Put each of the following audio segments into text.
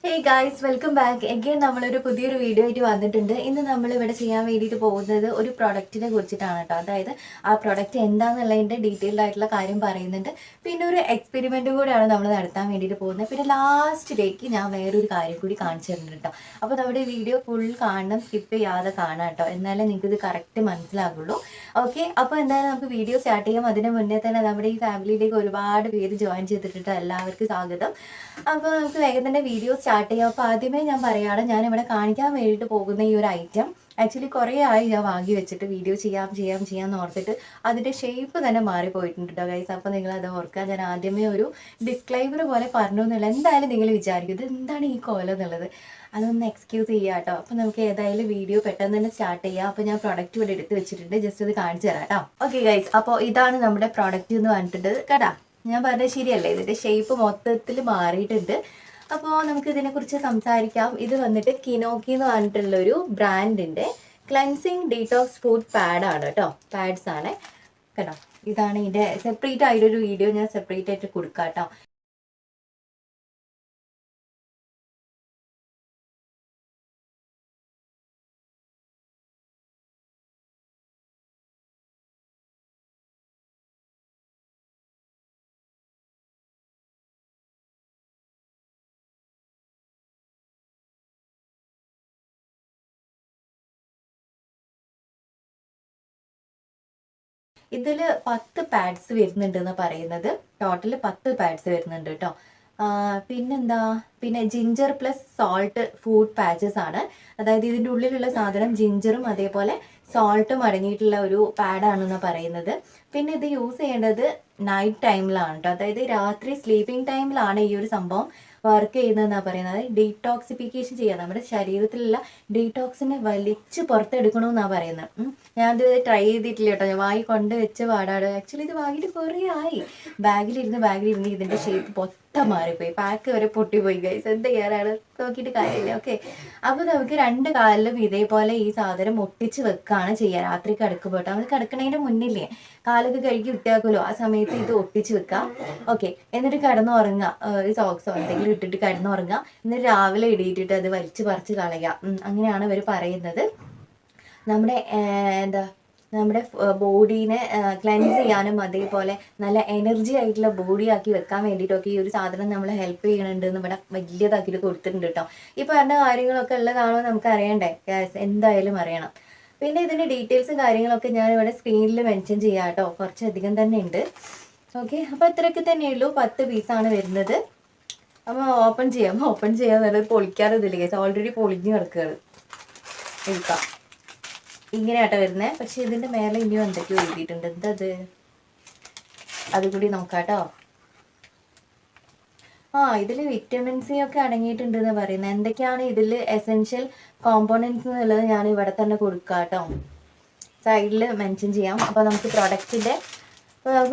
Hey guys, welcome back again. നമ്മളൊരു പുതിയൊരു video ആയിട്ട് വന്നിട്ടുണ്ട്. ഇന്ന് നമ്മൾ ഇവിടെ ചെയ്യാൻ വേണ്ടിയിട്ട് പോകുന്നത് ഒരു പ്രൊഡക്റ്റിനെ കുറിച്ചിട്ടാണ് കേട്ടോ. അതായത് ആ പ്രൊഡക്റ്റ് എന്താണെന്നുള്ളതിൻ്റെ ഡീറ്റെയിൽഡ് ആയിട്ടുള്ള കാര്യം പറയുന്നുണ്ട്. പിന്നെ ഒരു എക്സ്പെരിമെൻ്റ് കൂടെയാണ് നമ്മൾ നടത്താൻ വേണ്ടിയിട്ട് പോകുന്നത്. പിന്നെ ലാസ്റ്റിലേക്ക് ഞാൻ വേറൊരു കാര്യം കൂടി കാണിച്ചു തരുന്നുണ്ട് കേട്ടോ. അപ്പോൾ നമ്മുടെ വീഡിയോ ഫുൾ കാണണം, സ്കിപ്പ് ചെയ്യാതെ കാണാം കേട്ടോ. എന്നാലേ നിങ്ങൾക്ക് ഇത് കറക്റ്റ് മനസ്സിലാകുള്ളൂ. ഓക്കെ, അപ്പോൾ എന്തായാലും നമുക്ക് വീഡിയോ സ്റ്റാർട്ട് ചെയ്യാം. അതിന് മുന്നേ തന്നെ നമ്മുടെ ഈ ഫാമിലിയിലേക്ക് ഒരുപാട് പേര് ജോയിൻ ചെയ്തിട്ടുണ്ട്. എല്ലാവർക്കും സ്വാഗതം. അപ്പോൾ നമുക്ക് വേഗം തന്നെ വീഡിയോ സ്റ്റാർട്ട് ചെയ്യാം. അപ്പോൾ ആദ്യമേ ഞാൻ പറയുകയാണ്, ഞാനിവിടെ കാണിക്കാൻ വേണ്ടിയിട്ട് പോകുന്ന ഈ ഒരു ഐറ്റം ആക്ച്വലി കുറേ ആയി ഞാൻ വാങ്ങി വെച്ചിട്ട് വീഡിയോ ചെയ്യാമെന്ന് ഓർത്തിട്ട് അതിൻ്റെ ഷേപ്പ് തന്നെ മാറിപ്പോയിട്ടുണ്ട് കേട്ടോ ഗൈസ്. അപ്പോൾ നിങ്ങളത് ഓർക്കുക. ഞാൻ ആദ്യമേ ഒരു ഡിസ്ക്ലൈമർ പോലെ പറഞ്ഞു എന്നുള്ള എന്തായാലും നിങ്ങൾ വിചാരിക്കും ഇത് എന്താണ് ഈ കോലം എന്നുള്ളത്. അതൊന്ന് എക്സ്ക്യൂസ് ചെയ്യാം കേട്ടോ. അപ്പോൾ നമുക്ക് ഏതായാലും വീഡിയോ പെട്ടെന്ന് തന്നെ സ്റ്റാർട്ട് ചെയ്യാം. അപ്പോൾ ഞാൻ പ്രൊഡക്റ്റ് ഇവിടെ എടുത്ത് വെച്ചിട്ടുണ്ട്, ജസ്റ്റ് ഇത് കാണിച്ചു തരാം കേട്ടോ. ഓക്കെ ഗൈസ്, അപ്പോൾ ഇതാണ് നമ്മുടെ പ്രൊഡക്റ്റ് എന്ന് പറഞ്ഞിട്ടുണ്ട് കേട്ടോ. ഞാൻ പറഞ്ഞത് ശരിയല്ലേ, ഇതിൻ്റെ ഷേപ്പ് മൊത്തത്തിൽ മാറിയിട്ടുണ്ട്. അപ്പോൾ നമുക്ക് ഇതിനെക്കുറിച്ച് സംസാരിക്കാം. ഇത് വന്നിട്ട് കിനോക്കി എന്ന് പറഞ്ഞിട്ടുള്ളൊരു ബ്രാൻഡിൻ്റെ ക്ലെൻസിങ് ഡീറ്റോക്സ് ഫുഡ് പാഡാണ് കേട്ടോ. പാഡ്സ് ആണ് കേട്ടോ. ഇതാണ് ഇതിൻ്റെ സെപ്പറേറ്റ് ആയിട്ടൊരു വീഡിയോ ഞാൻ സെപ്പറേറ്റ് ആയിട്ട് കൊടുക്കാം കേട്ടോ. ഇതിൽ 10 പാഡ്സ് വരുന്നുണ്ട് എന്ന് പറയുന്നത്. ടോട്ടൽ 10 പാഡ്സ് വരുന്നുണ്ട് കേട്ടോ. പിന്നെന്താ, പിന്നെ ginger plus salt food patches ആണ്. അതായത് ഇതിൻ്റെ ഉള്ളിലുള്ള സാധനം ജിഞ്ചറും അതേപോലെ സോൾട്ടും അടങ്ങിയിട്ടുള്ള ഒരു പാഡാണെന്ന് പറയുന്നത്. പിന്നെ ഇത് യൂസ് ചെയ്യേണ്ടത് നൈറ്റ് ടൈമിലാണ് കേട്ടോ. അതായത് രാത്രി സ്ലീപ്പിംഗ് ടൈമിലാണ് ഈ ഒരു സംഭവം വർക്ക് ചെയ്യുന്നതെന്നാണ് പറയുന്നത്. ഡീടോക്സിഫിക്കേഷൻ ചെയ്യുക, നമ്മുടെ ശരീരത്തിലുള്ള ഡീടോക്സിനെ വലിച്ച് പുറത്തെടുക്കണമെന്നാണ് പറയുന്നത്. ഞാനത് ട്രൈ ചെയ്തിട്ടില്ല കേട്ടോ. ഞാൻ വായി കൊണ്ട് വെച്ച് പാടാട്. ആക്ച്വലി ഇത് വാങ്ങിയിട്ട് കുറേ ആയി. ബാഗിലിരുന്ന് ഇതിൻ്റെ ഷേപ്പ് മൊത്തം മാറിപ്പോയി. പാക്ക് വരെ പൊട്ടിപ്പോയി ഗൈസ്. എന്ത് ചെയ്യാനാണ്, നോക്കിയിട്ട് കാര്യമില്ല. ഓക്കെ, അപ്പോൾ നമുക്ക് 2 കാലിലും ഇതേപോലെ ഈ സാധനം ഒട്ടിച്ച് വെക്കുകയാണ് ചെയ്യുക. രാത്രി കിടക്കുമ്പോൾ കേട്ടോ. നമ്മൾ കിടക്കണതിൻ്റെ മുന്നില്ലേ കാലൊക്കെ കഴുകി വൃത്തിയാക്കുമല്ലോ, ആ സമയത്ത് ഇത് ഒട്ടിച്ച് വെക്കാം. ഓക്കെ, എന്നിട്ട് കിടന്നുറങ്ങുക. ഒരു സോക്സോ എന്തെങ്കിലും ഇട്ടിട്ട് കിടന്നുറങ്ങുക. എന്നിട്ട് രാവിലെ ഇടിയിട്ടിട്ട് അത് വലിച്ച് പറിച്ച് കളയുക. അങ്ങനെയാണ് ഇവർ പറയുന്നത്. നമ്മുടെ ബോഡീനെ ക്ലെൻസ് ചെയ്യാനും അതേപോലെ നല്ല എനർജി ആയിട്ടുള്ള ബോഡി ആക്കി വെക്കാൻ വേണ്ടിയിട്ടൊക്കെ ഈ ഒരു സാധനം നമ്മളെ ഹെൽപ്പ് ചെയ്യണുണ്ട് എന്ന് ഇവിടെ വലിയതാക്കിയിട്ട് കൊടുത്തിട്ടുണ്ട് കേട്ടോ. ഈ പറഞ്ഞ കാര്യങ്ങളൊക്കെ ഉള്ളതാണോ നമുക്ക് അറിയണ്ടേ, എന്തായാലും അറിയണം. പിന്നെ ഇതിൻ്റെ ഡീറ്റെയിൽസും കാര്യങ്ങളൊക്കെ ഞാൻ ഇവിടെ സ്ക്രീനിൽ മെൻഷൻ ചെയ്യാം കേട്ടോ. കുറച്ചധികം തന്നെ ഉണ്ട്. ഓക്കെ, അപ്പോൾ ഇത്രയൊക്കെ തന്നെയുള്ളൂ. 10 പീസാണ് വരുന്നത്. അപ്പോൾ ഓപ്പൺ ചെയ്യാന്നുള്ളത് പൊളിക്കാറതില്ല ഗൈസ്. ഓൾറെഡി പൊളിഞ്ഞ് കിടക്കുകയാണ്. എടുക്കാം, ഇങ്ങനെയാട്ടോ വരുന്നത്. പക്ഷെ ഇതിൻ്റെ മേലെ ഇനിയും എന്തൊക്കെയോ എഴുതിയിട്ടുണ്ട്. എന്തത്, അതുകൂടി നോക്കാം കേട്ടോ. ഇതിൽ വിറ്റമിൻ സി ഒക്കെ അടങ്ങിയിട്ടുണ്ട് എന്ന് പറയുന്നത്. എന്തൊക്കെയാണ് ഇതിൽ എസെൻഷ്യൽ കോമ്പോണൻസ് എന്നുള്ളത് ഞാൻ ഇവിടെ തന്നെ കൊടുക്കാം കേട്ടോ. സൈഡിൽ മെൻഷൻ ചെയ്യാം. അപ്പോൾ നമുക്ക്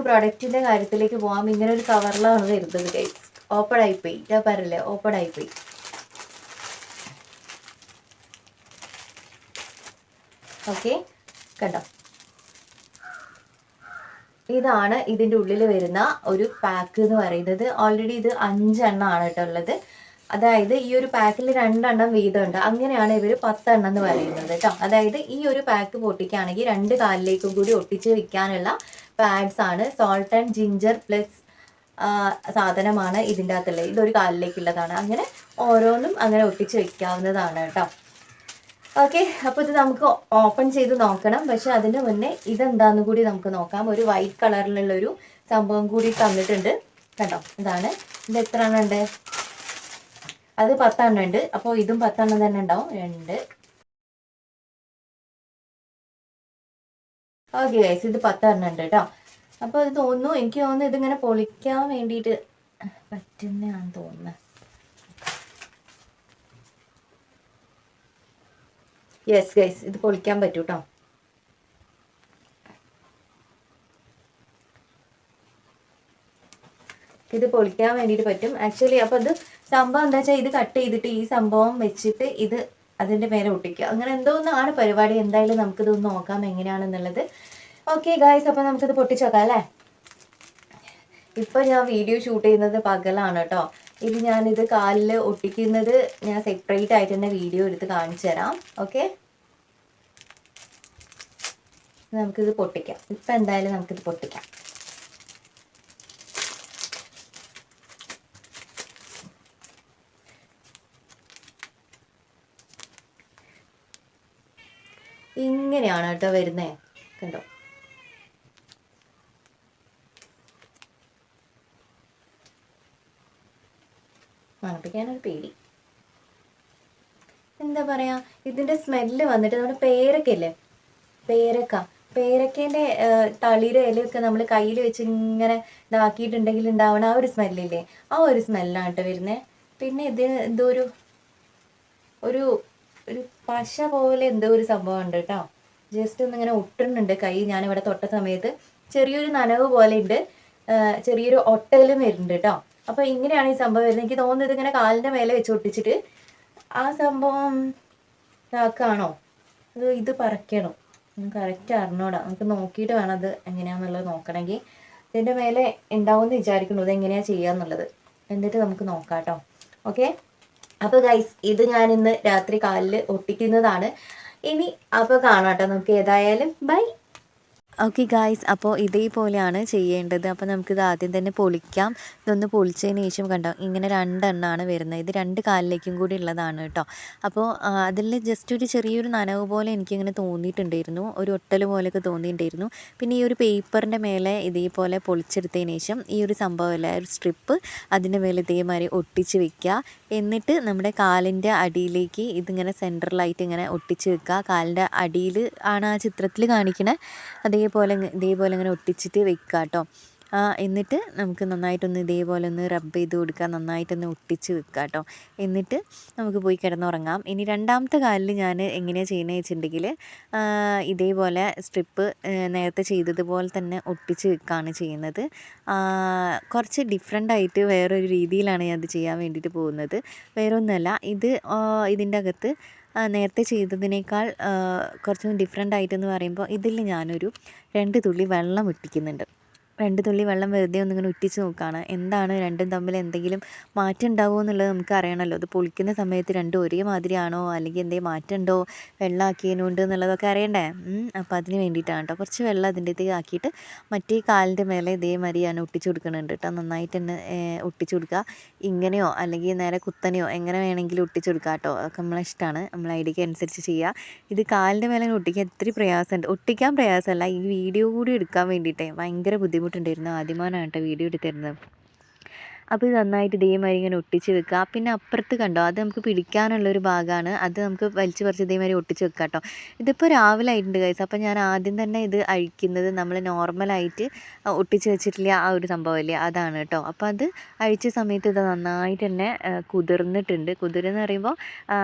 പ്രൊഡക്റ്റിൻ്റെ കാര്യത്തിലേക്ക് പോകാം. ഇങ്ങനെ ഒരു കവറിലാണ് വരുന്നത് ഗൈസ്. ഓപ്പൺ ആയിപ്പോയി, ഞാൻ പറയില്ലേ, ഓപ്പൺ ആയിപ്പോയി. ഓക്കെ, കണ്ടോ, ഇതാണ് ഇതിൻ്റെ ഉള്ളിൽ വരുന്ന ഒരു പാക്ക് എന്ന് പറയുന്നത്. ഓൾറെഡി ഇത് 5 എണ്ണമാണ് കേട്ടോ ഉള്ളത്. അതായത് ഈ ഒരു പാക്കിൽ 2 എണ്ണം വീതമുണ്ട്. അങ്ങനെയാണ് ഇവർ 10 എണ്ണം എന്ന് പറയുന്നത് കേട്ടോ. അതായത് ഈ ഒരു പാക്ക് പൊട്ടിക്കുകയാണെങ്കിൽ 2 കാലിലേക്കും കൂടി ഒട്ടിച്ച് വെക്കാനുള്ള പാഡ്സ് ആണ്. സോൾട്ട് ആൻഡ് ജിഞ്ചർ പ്ലസ് സാധനമാണ് ഇതിൻ്റെ അകത്തുള്ളത്. ഇതൊരു കാലിലേക്കുള്ളതാണ്. അങ്ങനെ ഓരോന്നും അങ്ങനെ ഒട്ടിച്ച് വെക്കാവുന്നതാണ് കേട്ടോ. ഓക്കെ, അപ്പോൾ ഇത് നമുക്ക് ഓപ്പൺ ചെയ്ത് നോക്കണം. പക്ഷെ അതിന് മുന്നേ ഇതെന്താന്ന് കൂടി നമുക്ക് നോക്കാം. ഒരു വൈറ്റ് കളറിലുള്ളൊരു സംഭവം കൂടി തന്നിട്ടുണ്ട് കേട്ടോ. ഇതാണ്. ഇത് എത്ര എണ്ണം ഉണ്ട്? അത് 10 എണ്ണം ഉണ്ട്. അപ്പോൾ ഇതും 10 എണ്ണം തന്നെ ഉണ്ടാവും. 2. ഓക്കെ ഗൈസ്, ഇത് 10 എണ്ണം ഉണ്ട് കേട്ടോ. അപ്പോൾ ഇത് എനിക്ക് തോന്നുന്നു ഇതിങ്ങനെ പൊളിക്കാൻ വേണ്ടിയിട്ട് പറ്റുന്നതാണെന്ന് തോന്നുന്നത്. യെസ് ഗൈസ്, ഇത് പൊളിക്കാൻ പറ്റൂ കേട്ടോ. ഇത് പൊളിക്കാൻ വേണ്ടിയിട്ട് പറ്റും ആക്ച്വലി. അപ്പോൾ അത് സംഭവം എന്താ വെച്ചാൽ ഇത് കട്ട് ചെയ്തിട്ട് ഈ സംഭവം വെച്ചിട്ട് ഇത് അതിൻ്റെ മേലെ ഒട്ടിക്കുക. അങ്ങനെ എന്തോ ഒന്നാണ് പരിപാടി. എന്തായാലും നമുക്കിതൊന്ന് നോക്കാം എങ്ങനെയാണെന്നുള്ളത്. ഓക്കെ ഗൈസ്, അപ്പോൾ നമുക്കിത് പൊട്ടിച്ച് വെക്കാം അല്ലേ. ഇപ്പോൾ ഞാൻ വീഡിയോ ഷൂട്ട് ചെയ്യുന്നത് പകലാണ് കേട്ടോ. ഇത് ഞാനിത് കാലിൽ ഒട്ടിക്കുന്നത് ഞാൻ സെപ്പറേറ്റ് ആയിട്ട് തന്നെ വീഡിയോ എടുത്ത് കാണിച്ചു തരാം. ഓക്കെ, നമുക്കിത് പൊട്ടിക്കാം. ഇപ്പം എന്തായാലും നമുക്കിത് പൊട്ടിക്കാം. ഇങ്ങനെയാണ് കേട്ടോ വരുന്നേ, കണ്ടോ? മണപ്പിക്കാനൊരു പേടി. എന്താ പറയാ, ഇതിന്റെ സ്മെല്ല് വന്നിട്ട് നമ്മുടെ പേരക്കല്ലേ, പേരക്കേന്റെ തളിര് ഇലയൊക്കെ നമ്മൾ കയ്യിൽ വെച്ച് ഇങ്ങനെ ഇതാക്കിയിട്ടുണ്ടെങ്കിൽ ഉണ്ടാവണ ആ ഒരു സ്മെല്ലില്ലേ, ആ ഒരു സ്മെല്ലാണ് കേട്ടോ വരുന്നത്. പിന്നെ ഇതിന് എന്തോ ഒരു ഒരു ഒരു പശ പോലെ എന്തോ ഒരു സംഭവം ഉണ്ട് കേട്ടോ. ജസ്റ്റ് ഒന്നിങ്ങനെ ഒട്ടുന്നുണ്ട് കൈ. ഞാനിവിടെ തൊട്ട സമയത്ത് ചെറിയൊരു നനവ് പോലെ ഉണ്ട്, ചെറിയൊരു ഒട്ടലും വരുന്നുണ്ട് കേട്ടോ. അപ്പോൾ ഇങ്ങനെയാണ് ഈ സംഭവം വരുന്നത്. എനിക്ക് തോന്നുന്നത് ഇങ്ങനെ കാലിൻ്റെ മേലെ വെച്ച് ഒട്ടിച്ചിട്ട് ആ സംഭവം ഇതാക്കാണോ ഇത് പറയ്ക്കണോ, കറക്റ്റ് അറിഞ്ഞോടാ. നമുക്ക് നോക്കിയിട്ട് വേണം അത് എങ്ങനെയാണെന്നുള്ളത് നോക്കണമെങ്കിൽ. ഇതിൻ്റെ മേലെ ഉണ്ടാവുമെന്ന് വിചാരിക്കുന്നു ഇതെങ്ങനെയാണ് ചെയ്യാന്നുള്ളത്. എന്നിട്ട് നമുക്ക് നോക്കാം കേട്ടോ. ഓക്കെ, അപ്പോൾ ഗൈസ് ഇത് ഞാൻ ഇന്ന് രാത്രി കാലിൽ ഒട്ടിക്കുന്നതാണ്. ഇനി അപ്പോൾ കാണാം കേട്ടോ നമുക്ക്. ഏതായാലും ബൈ. ഓക്കെ ഗായ്സ്, അപ്പോൾ ഇതേപോലെയാണ് ചെയ്യേണ്ടത്. അപ്പോൾ നമുക്കിത് ആദ്യം തന്നെ പൊളിക്കാം. ഇതൊന്ന് പൊളിച്ചതിന് ശേഷം കണ്ടോ ഇങ്ങനെ രണ്ടെണ്ണമാണ് വരുന്നത്. ഇത് രണ്ട് കാലിലേക്കും കൂടി ഉള്ളതാണ് കേട്ടോ. അപ്പോൾ അതിൽ ജസ്റ്റ് ഒരു ചെറിയൊരു നനവ് പോലെ എനിക്കിങ്ങനെ തോന്നിയിട്ടുണ്ടായിരുന്നു, ഒരു ഒട്ടൽ പോലെയൊക്കെ തോന്നിയിട്ടുണ്ടായിരുന്നു. പിന്നെ ഈ ഒരു പേപ്പറിൻ്റെ മേലെ ഇതേപോലെ പൊളിച്ചെടുത്തതിന് ശേഷം ഈ ഒരു സംഭവമല്ല, ഒരു സ്ട്രിപ്പ് അതിൻ്റെ മേലെ ഇതേമാതിരി ഒട്ടിച്ച് വെക്കുക. എന്നിട്ട് നമ്മുടെ കാലിൻ്റെ അടിയിലേക്ക് ഇതിങ്ങനെ സെൻറ്ററിലായിട്ട് ഇങ്ങനെ ഒട്ടിച്ച് വെക്കുക. കാലിൻ്റെ അടിയിൽ ആണ് ആ ചിത്രത്തിൽ കാണിക്കണേ. ഇതേപോലെ ഇങ്ങനെ ഒട്ടിച്ചിട്ട് വെക്കുക കേട്ടോ. എന്നിട്ട് നമുക്ക് നന്നായിട്ടൊന്ന് ഇതേപോലെ ഒന്ന് റബ്ബ് ചെയ്ത് കൊടുക്കുക, നന്നായിട്ടൊന്ന് ഒട്ടിച്ച് വെക്കുക കേട്ടോ. എന്നിട്ട് നമുക്ക് പോയി കിടന്നുറങ്ങാം. ഇനി രണ്ടാമത്തെ കാലിൽ ഞാൻ എങ്ങനെയാണ് ചെയ്യുന്നത് വെച്ചിട്ടുണ്ടെങ്കിൽ ഇതേപോലെ സ്ട്രിപ്പ് നേരത്തെ ചെയ്തതുപോലെ തന്നെ ഒട്ടിച്ച് വെക്കുകയാണ് ചെയ്യുന്നത്. കുറച്ച് ഡിഫറെൻ്റ് ആയിട്ട് വേറൊരു രീതിയിലാണ് ഞാൻ അത് ചെയ്യാൻ വേണ്ടിയിട്ട് പോകുന്നത്. വേറെ ഒന്നുമല്ല, ഇതിൻ്റെ അകത്ത് നേരത്തെ ചെയ്തതിനേക്കാൾ കുറച്ചും ഡിഫറെൻ്റ് ആയിട്ടെന്ന് പറയുമ്പോൾ ഇതിൽ ഞാനൊരു 2 തുള്ളി വെള്ളം ഇട്ടിക്കുന്നുണ്ട്. 2 തുള്ളി വെള്ളം വെറുതെ ഒന്നിങ്ങനെ ഉറ്റിച്ച് നോക്കുകയാണ്. എന്താണ് രണ്ടും തമ്മിൽ എന്തെങ്കിലും മാറ്റം ഉണ്ടാവുമോ എന്നുള്ളത് നമുക്ക് അറിയണമല്ലോ. അത് പൊളിക്കുന്ന സമയത്ത് രണ്ടും ഒരേ മാതിരിയാണോ അല്ലെങ്കിൽ എന്തെങ്കിലും മാറ്റം ഉണ്ടോ വെള്ളമാക്കിയതിനുണ്ട് എന്നുള്ളതൊക്കെ അറിയണ്ടേ. അപ്പോൾ അതിന് വേണ്ടിയിട്ടാണ് കേട്ടോ. കുറച്ച് വെള്ളം അതിൻ്റെ ഇത് ആക്കിയിട്ട് മറ്റേ കാലിൻ്റെ മേലെ ഇതേമാതിരി ഞാൻ ഒട്ടിച്ച് കൊടുക്കുന്നുണ്ട് കേട്ടോ. നന്നായിട്ട് തന്നെ ഒട്ടിച്ച് കൊടുക്കുക. ഇങ്ങനെയോ അല്ലെങ്കിൽ നേരെ കുത്തനെയോ എങ്ങനെ വേണമെങ്കിലും ഒട്ടിച്ച് കൊടുക്കുക കേട്ടോ. അതൊക്കെ നമ്മളെ ഇഷ്ടമാണ്, നമ്മളെ ഐഡിയക്ക് അനുസരിച്ച് ചെയ്യുക. ഇത് കാലിൻ്റെ മേലെ ഒട്ടിക്കാൻ ഇത്തിരി പ്രയാസമുണ്ട്. ഒട്ടിക്കാൻ പ്രയാസമല്ല, ഈ വീഡിയോ കൂടി എടുക്കാൻ വേണ്ടിയിട്ടേ ഭയങ്കര ബുദ്ധിമുട്ടുണ്ടായിരുന്നു. ആദ്യമാനാണ് കേട്ടോ വീഡിയോ എടുത്തിരുന്നത്. അപ്പോൾ ഇത് നന്നായിട്ട് ഇതേമാതിരി ഇങ്ങനെ ഒട്ടിച്ച് വെക്കുക. പിന്നെ അപ്പുറത്ത് കണ്ടോ, അത് നമുക്ക് പിടിക്കാനുള്ളൊരു ഭാഗമാണ്, അത് നമുക്ക് വലിച്ച് പറിച്ച് ഇതേമാതിരി ഒട്ടിച്ച് വെക്കുക കേട്ടോ. ഇതിപ്പോൾ രാവിലെ ആയിട്ടുണ്ട് ഗൈസ്. അപ്പോൾ ഞാൻ ആദ്യം തന്നെ ഇത് അഴിക്കുന്നത് നമ്മൾ നോർമലായിട്ട് ഒട്ടിച്ച് വെച്ചിട്ടില്ല ആ ഒരു സംഭവമില്ലേ, അതാണ് കേട്ടോ. അപ്പോൾ അത് അഴിച്ച സമയത്ത് ഇത് നന്നായിട്ട് തന്നെ കുതിർന്നിട്ടുണ്ട്. കുതിരെന്ന് പറയുമ്പോൾ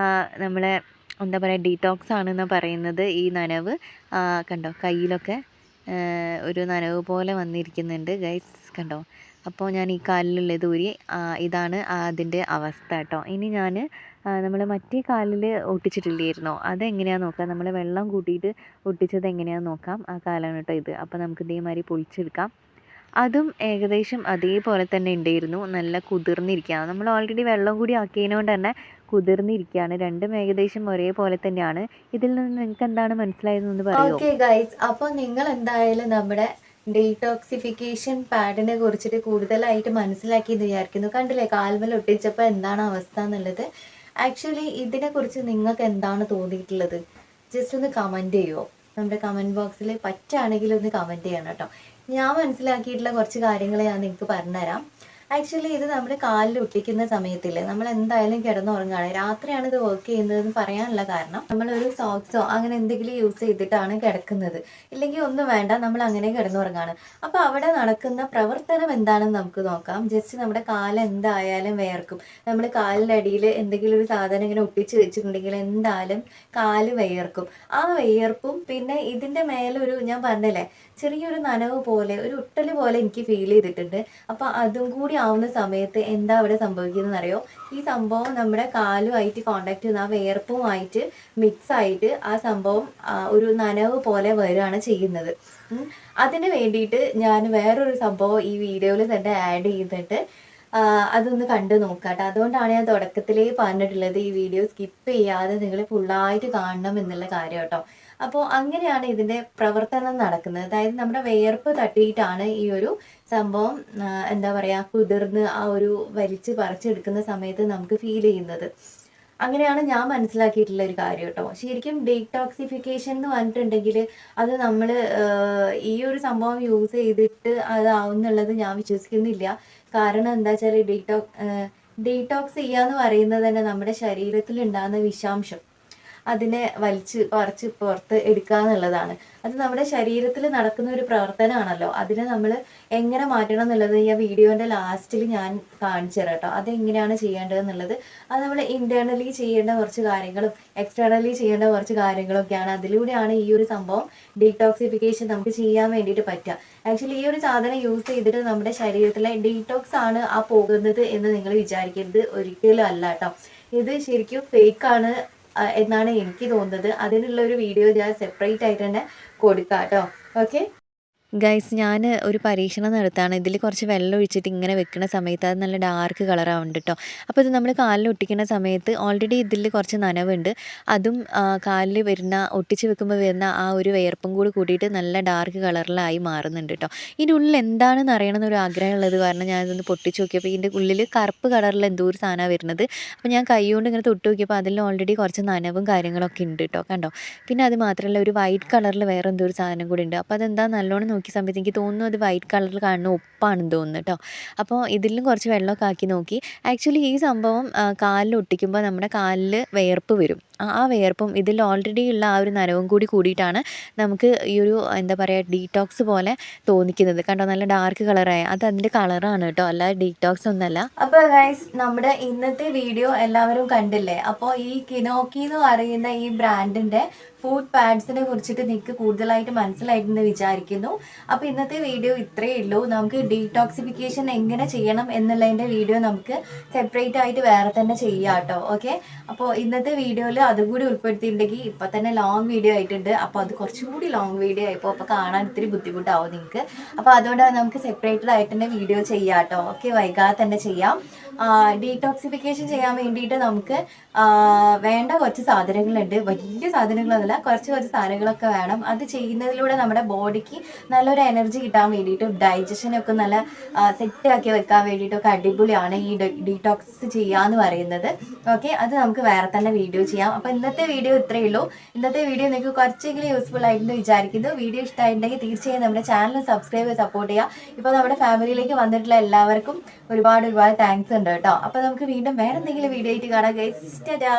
നമ്മളെ എന്താ പറയുക, ഡീറ്റോക്സ് ആണെന്നാണ് പറയുന്നത് ഈ നനവ്. കണ്ടോ കയ്യിലൊക്കെ ഒരു നനവ് പോലെ വന്നിരിക്കുന്നുണ്ട് ഗൈസ്, കണ്ടോ. അപ്പോൾ ഞാൻ ഈ കാലിലുള്ളത് ഊരി, ഇതാണ് അതിൻ്റെ അവസ്ഥ കേട്ടോ. ഇനി ഞാൻ നമ്മൾ മറ്റേ കാലിൽ ഒട്ടിച്ചിട്ടില്ലായിരുന്നോ, അതെങ്ങനെയാണെന്ന് നോക്കാം. നമ്മൾ വെള്ളം കൂട്ടിയിട്ട് ഒട്ടിച്ചത് എങ്ങനെയാണെന്ന് നോക്കാം. ആ കാലാണ് കേട്ടോ ഇത്. അപ്പോൾ നമുക്ക് ഇതേമാതിരി പൊളിച്ചെടുക്കാം. അതും ഏകദേശം അതേപോലെ തന്നെ ഉണ്ടായിരുന്നു, നല്ല കുതിർന്നിരിക്കുകയാണ്. നമ്മൾ ഓൾറെഡി വെള്ളം കൂടി ആക്കിയതുകൊണ്ട് തന്നെ കുതിർന്നിരിക്കുകയാണ്. രണ്ടും ഏകദേശം ഒരേപോലെ തന്നെയാണ്. ഇതിൽ നിന്ന് നിങ്ങൾക്ക് എന്താണ് മനസ്സിലായതെന്ന് പറയുമോ? ഓക്കെ ഗൈസ്, അപ്പോൾ നിങ്ങൾ എന്തായാലും നമ്മുടെ ഡീടോക്സിഫിക്കേഷൻ പാഡിനെ കുറിച്ചിട്ട് കൂടുതലായിട്ട് മനസ്സിലാക്കി എന്ന് വിചാരിക്കുന്നു. കണ്ടില്ലേ കാൽമേൽ ഒട്ടിച്ചപ്പോൾ എന്താണ് അവസ്ഥ എന്നുള്ളത്. ആക്ച്വലി ഇതിനെക്കുറിച്ച് നിങ്ങൾക്ക് എന്താണ് തോന്നിയിട്ടുള്ളത്, ജസ്റ്റ് ഒന്ന് കമൻറ്റ് ചെയ്യുമോ? നമ്മുടെ കമൻറ്റ് ബോക്സിൽ പറ്റുകയാണെങ്കിൽ ഒന്ന് കമൻറ്റ് ചെയ്യണം കേട്ടോ. ഞാൻ മനസ്സിലാക്കിയിട്ടുള്ള കുറച്ച് കാര്യങ്ങൾ ഞാൻ നിങ്ങൾക്ക് പറഞ്ഞുതരാം. ആക്ച്വലി ഇത് നമ്മൾ കാലിൽ ഒട്ടിക്കുന്ന സമയത്തില്ലേ, നമ്മൾ എന്തായാലും കിടന്നുറങ്ങുകയാണ്. രാത്രിയാണ് ഇത് വർക്ക് ചെയ്യുന്നതെന്ന് പറയാനുള്ള കാരണം നമ്മളൊരു സോക്സോ അങ്ങനെ എന്തെങ്കിലും യൂസ് ചെയ്തിട്ടാണ് കിടക്കുന്നത്. ഇല്ലെങ്കിൽ ഒന്നും വേണ്ട, നമ്മൾ അങ്ങനെ കിടന്നുറങ്ങുകയാണ്. അപ്പോൾ അവിടെ നടക്കുന്ന പ്രവർത്തനം എന്താണെന്ന് നമുക്ക് നോക്കാം. ജസ്റ്റ് നമ്മുടെ കാല് എന്തായാലും വിയർക്കും. നമ്മൾ കാലിൻ്റെ അടിയിൽ എന്തെങ്കിലും ഒരു സാധനം ഇങ്ങനെ ഒട്ടിച്ച് വെച്ചിട്ടുണ്ടെങ്കിൽ എന്തായാലും കാല് വിയർക്കും. ആ വിയർപ്പും പിന്നെ ഇതിൻ്റെ മേലൊരു, ഞാൻ പറഞ്ഞില്ലേ, ചെറിയൊരു നനവ് പോലെ ഒരു ഒട്ടൽ പോലെ എനിക്ക് ഫീൽ ചെയ്തിട്ടുണ്ട്. അപ്പോൾ അതും കൂടി ആവുന്ന സമയത്ത് എന്താ അവിടെ സംഭവിക്കുന്നതെന്ന് അറിയോ? ഈ സംഭവം നമ്മുടെ കാലുമായിട്ട് കോണ്ടാക്ട് ചെയ്യുന്ന ആ വിയർപ്പുമായിട്ട് മിക്സ് ആയിട്ട് ആ സംഭവം ഒരു നനവ് പോലെ വരികയാണ് ചെയ്യുന്നത്. അതിന് വേണ്ടിയിട്ട് ഞാൻ വേറൊരു സംഭവം ഈ വീഡിയോയിൽ തന്നെ ആഡ് ചെയ്യുന്നുണ്ട്. അതൊന്ന് കണ്ടു നോക്കാട്ടോ. അതുകൊണ്ടാണ് ഞാൻ തുടക്കത്തിലേ പറഞ്ഞിട്ടുള്ളത് ഈ വീഡിയോ സ്കിപ്പ് ചെയ്യാതെ നിങ്ങൾ ഫുള്ളായിട്ട് കാണണം എന്നുള്ള കാര്യം കേട്ടോ. അപ്പോൾ അങ്ങനെയാണ് ഇതിൻ്റെ പ്രവർത്തനം നടക്കുന്നത്. അതായത് നമ്മുടെ വിയർപ്പ് തട്ടിയിട്ടാണ് ഈ ഒരു സംഭവം എന്താ പറയുക കുതിർന്ന് ആ ഒരു വലിച്ച് പറിച്ചെടുക്കുന്ന സമയത്ത് നമുക്ക് ഫീൽ ചെയ്യുന്നത്. അങ്ങനെയാണ് ഞാൻ മനസ്സിലാക്കിയിട്ടുള്ള ഒരു കാര്യം കേട്ടോ. ശരിക്കും ഡീടോക്സിഫിക്കേഷൻ എന്ന് പറഞ്ഞിട്ടുണ്ടെങ്കിൽ അത് നമ്മൾ ഈ ഒരു സംഭവം യൂസ് ചെയ്തിട്ട് അതാവുന്നുള്ളത് ഞാൻ വിശ്വസിക്കുന്നില്ല. കാരണം എന്താ വെച്ചാൽ ഡീടോക്സ് ചെയ്യാന്ന് പറയുന്നത് തന്നെ നമ്മുടെ ശരീരത്തിൽ ഉണ്ടാകുന്ന വിഷാംശം അതിനെ വലിച്ച് പറിച്ച് പുറത്ത് എടുക്കുക എന്നുള്ളതാണ്. അത് നമ്മുടെ ശരീരത്തിൽ നടക്കുന്ന ഒരു പ്രവർത്തനമാണല്ലോ. അതിനെ നമ്മൾ എങ്ങനെ മാറ്റണം എന്നുള്ളത് ഈ വീഡിയോൻ്റെ ലാസ്റ്റിൽ ഞാൻ കാണിച്ചു തരാം കേട്ടോ. അതെങ്ങനെയാണ് ചെയ്യേണ്ടതെന്നുള്ളത്. അത് നമ്മൾ ഇൻറ്റേർണലി ചെയ്യേണ്ട കുറച്ച് കാര്യങ്ങളും എക്സ്റ്റേർണലി ചെയ്യേണ്ട കുറച്ച് കാര്യങ്ങളൊക്കെയാണ്. അതിലൂടെയാണ് ഈ ഒരു സംഭവം ഡീടോക്സിഫിക്കേഷൻ നമുക്ക് ചെയ്യാൻ വേണ്ടിയിട്ട് പറ്റുക. ആക്ച്വലി ഈ ഒരു സാധനം യൂസ് ചെയ്തിട്ട് നമ്മുടെ ശരീരത്തിലെ ഡീടോക്സ് ആണ് ആ പോകുന്നത് എന്ന് നിങ്ങൾ വിചാരിക്കരുത്. ഒരിക്കലും അല്ല കേട്ടോ. ഇത് ശരിക്കും ഫേക്കാണ് എന്നാണ് എനിക്ക് തോന്നുന്നത്. അതിനുള്ള ഒരു വീഡിയോ ഞാൻ സെപ്പറേറ്റ് ആയിട്ട് തന്നെ കൊടുക്കാം കേട്ടോ. ഓക്കെ ഗൈസ്, ഞാൻ ഒരു പരീക്ഷണം നടത്താണ്. ഇതിൽ കുറച്ച് വെള്ളം ഒഴിച്ചിട്ട് ഇങ്ങനെ വെക്കുന്ന സമയത്ത് അത് നല്ല ഡാർക്ക് കളറാവുന്നുണ്ട് കേട്ടോ. അപ്പോൾ ഇത് നമ്മൾ കാലിൽ ഒട്ടിക്കുന്ന സമയത്ത് ഓൾറെഡി ഇതിൽ കുറച്ച് നനവുണ്ട്. അതും കാലിൽ ഒട്ടിച്ച് വെക്കുമ്പോൾ വരുന്ന ആ ഒരു വിയർപ്പും കൂടി കൂട്ടിയിട്ട് നല്ല ഡാർക്ക് കളറിലായി മാറുന്നുണ്ട് കേട്ടോ. ഇതിൻ്റെ ഉള്ളിൽ എന്താണെന്ന് അറിയണമെന്നൊരു ആഗ്രഹമുള്ളത് കാരണം ഞാനിതൊന്ന് പൊട്ടിച്ച് നോക്കിയപ്പോൾ ഇതിൻ്റെ ഉള്ളിൽ കറുപ്പ് കളറിൽ എന്തോ ഒരു സാധനമാണ് വരുന്നത്. അപ്പോൾ ഞാൻ കൈ കൊണ്ട് ഇങ്ങനെ തൊട്ട് നോക്കിയപ്പോൾ അതിൽ ഓൾറെഡി കുറച്ച് നനവും കാര്യങ്ങളൊക്കെ ഉണ്ട് കേട്ടോ. കണ്ടോ? പിന്നെ അത് മാത്രമല്ല ഒരു വൈറ്റ് കളറിൽ വേറെ എന്തോ ഒരു സാധനം കൂടി ഉണ്ട്. അപ്പോൾ അതെന്താ നല്ലോണം നോക്കിയ സമയത്ത് എനിക്ക് തോന്നുന്നു അത് വൈറ്റ് കളറിൽ കാണുന്ന ഉപ്പാണെന്ന് തോന്നുന്നു കേട്ടോ. അപ്പോൾ ഇതിലും കുറച്ച് വെള്ളമൊക്കെ ആക്കി നോക്കി. ആക്ച്വലി ഈ സംഭവം കാലിൽ ഒട്ടിക്കുമ്പോൾ നമ്മുടെ കാലിൽ വിയർപ്പ് വരും. ആ വിയർപ്പും ഇതിൽ ഓൾറെഡി ഉള്ള ആ ഒരു നനവും കൂടി കൂടിയിട്ടാണ് നമുക്ക് ഈ ഒരു എന്താ പറയുക ഡീടോക്സ് പോലെ തോന്നിക്കുന്നത്. കണ്ടോ? നല്ല ഡാർക്ക് കളറായ അത് അതിൻ്റെ കളറാണ് കേട്ടോ, അല്ലാതെ ഡീടോക്സ് ഒന്നല്ല. അപ്പോൾ ഗൈസ്, നമ്മുടെ ഇന്നത്തെ വീഡിയോ എല്ലാവരും കണ്ടില്ലേ? അപ്പോൾ ഈ കിനോക്കി എന്ന് പറയുന്ന ഈ ബ്രാൻഡിൻ്റെ ഫുഡ് പാഡ്സിനെ കുറിച്ചിട്ട് നിങ്ങൾക്ക് കൂടുതലായിട്ട് മനസ്സിലായിട്ടെന്ന് വിചാരിക്കുന്നു. അപ്പോൾ ഇന്നത്തെ വീഡിയോ ഇത്രയേ ഉള്ളൂ. നമുക്ക് ഡീടോക്സിഫിക്കേഷൻ എങ്ങനെ ചെയ്യണം എന്നുള്ളതിൻ്റെ വീഡിയോ നമുക്ക് സെപ്പറേറ്റ് ആയിട്ട് വേറെ തന്നെ ചെയ്യാം കേട്ടോ. ഓക്കെ, അപ്പോൾ ഇന്നത്തെ വീഡിയോയിൽ അതുകൂടി ഉൾപ്പെടുത്തിയിട്ടുണ്ടെങ്കിൽ ഇപ്പം തന്നെ ലോങ് വീഡിയോ ആയിട്ടുണ്ട്. അപ്പോൾ അത് കുറച്ചും കൂടി ലോങ് വീഡിയോ ആയിപ്പോൾ അപ്പോൾ കാണാൻ ഇത്തിരി ബുദ്ധിമുട്ടാവും നിങ്ങൾക്ക്. അപ്പോൾ അതുകൊണ്ട് നമുക്ക് സെപ്പറേറ്റഡ് ആയിട്ട് തന്നെ വീഡിയോ ചെയ്യാം കേട്ടോ. ഓക്കെ, വൈകാതെ തന്നെ ചെയ്യാം. ഡീടോക്സിഫിക്കേഷൻ ചെയ്യാൻ വേണ്ടിയിട്ട് നമുക്ക് വേണ്ട കുറച്ച് സാധനങ്ങളുണ്ട്. വലിയ സാധനങ്ങളൊന്നുമില്ല, കുറച്ച് സാധനങ്ങളൊക്കെ വേണം. അത് ചെയ്യുന്നതിലൂടെ നമ്മുടെ ബോഡിക്ക് നല്ലൊരു എനർജി കിട്ടാൻ വേണ്ടിയിട്ടും ഡൈജഷനൊക്കെ നല്ല സെറ്റാക്കി വെക്കാൻ വേണ്ടിയിട്ടൊക്കെ അടിപൊളിയാണ് ഈ ഡീടോക്സ് ചെയ്യാന്ന് പറയുന്നത്. ഓക്കെ, അത് നമുക്ക് വേറെ തന്നെ വീഡിയോ ചെയ്യാം. അപ്പോൾ ഇന്നത്തെ വീഡിയോ ഇത്രയേ ഉള്ളൂ. ഇന്നത്തെ വീഡിയോ നിങ്ങൾക്ക് കുറച്ചെങ്കിലും യൂസ്ഫുൾ ആയിട്ടെന്ന് വിചാരിക്കുന്നു. വീഡിയോ ഇഷ്ടമായിട്ടുണ്ടെങ്കിൽ തീർച്ചയായും നമ്മുടെ ചാനൽ സബ്സ്ക്രൈബ് ചെയ്ത് സപ്പോർട്ട് ചെയ്യുക. ഇപ്പോൾ നമ്മുടെ ഫാമിലിയിലേക്ക് വന്നിട്ടുള്ള എല്ലാവർക്കും ഒരുപാട് താങ്ക്സ് ഉണ്ട് കേട്ടോ. അപ്പോൾ നമുക്ക് വീണ്ടും വേറെ എന്തെങ്കിലും വീഡിയോ ആയിട്ട് കാണാം ഗൈസ്. ടാറ്റാ.